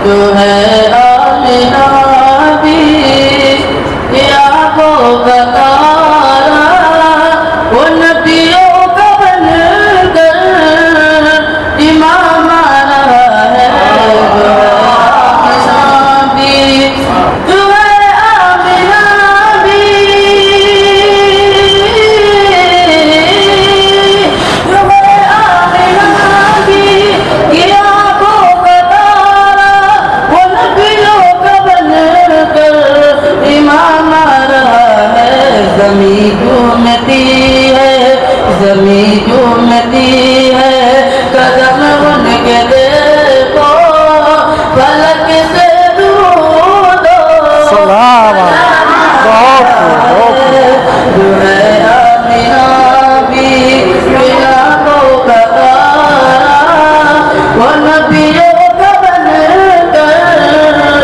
جو ہے آمنہ بھی یہ آنکھوں کا تارا، وہ نبیوں کا بن کر امام آ رہا ہے۔ جو ہے آمنہ بھی، جو ہے آمنہ بھی، جو ہے آمنہ بھی یہ آنکھوں کا تارا، وہ نبیوں کا بن کر امام آ رہا ہے۔ زمین جھومتی ہے، زمین جھومتی ہے، قدم ان کے دیکھو، فلک سے درود سلام جو ہے آمنہ بھی یہ آنکھوں کا تارا، وہ نبیوں کا بن کر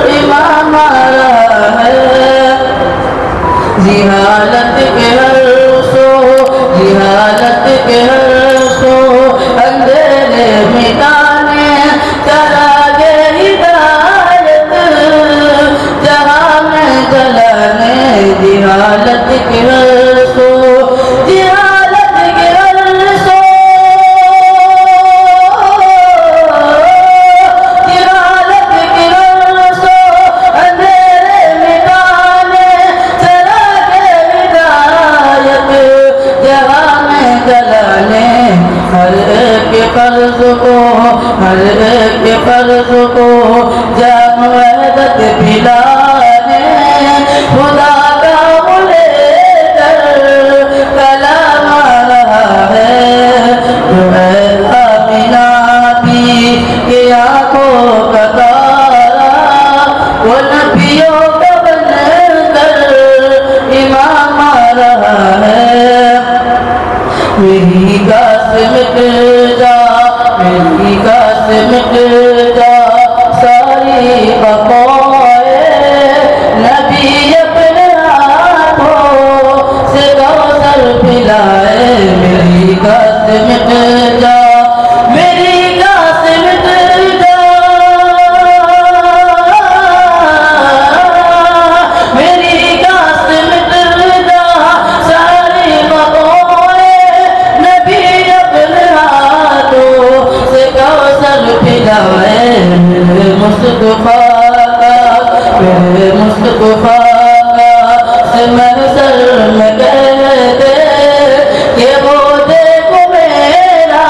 امام آ رہا ہے۔ جہالت کے ہر سو، جہالت کے ہر سو، اندھیرے مٹانے چراغ ہدایت جہاں میں جلانے۔ جہالت کے ہر سو، جہالت کے ہر سو، جہالت کے ہر سو، اندھیرے مٹانے چراغ ہدایت جہاں میں جلانے۔ ہر ایک فرض کو، ہر ایک فرض کو جام وحدت پلانے، خدا کا لے کر کلام آ رہا ہے۔ جو ہے آمنہ بھی یہ آنکھوں کا تارا، وہ نبیوں کا بن کر امام آ رہا ہے۔ میری گاس مٹ جا، میری گاس مٹ جا، ساری بقائے نبی اپنے ہاتھوں سے کوثر پلائے۔ میری گاس مٹ جا، میری گاس مٹ جا، میری گاس مٹ جا، ساری بقائے نبی اپنے ہاتھوں سے کوثر پلائے۔ میرے مصطفیٰ کا، میرے مصطفیٰ کا سے محضر میں کہہ دے کہ وہ دیکھو میرا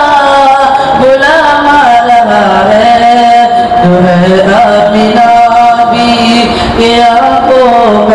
غلام آ رہا ہے۔ جو ہے آمنہ بھی یہ آنکھوں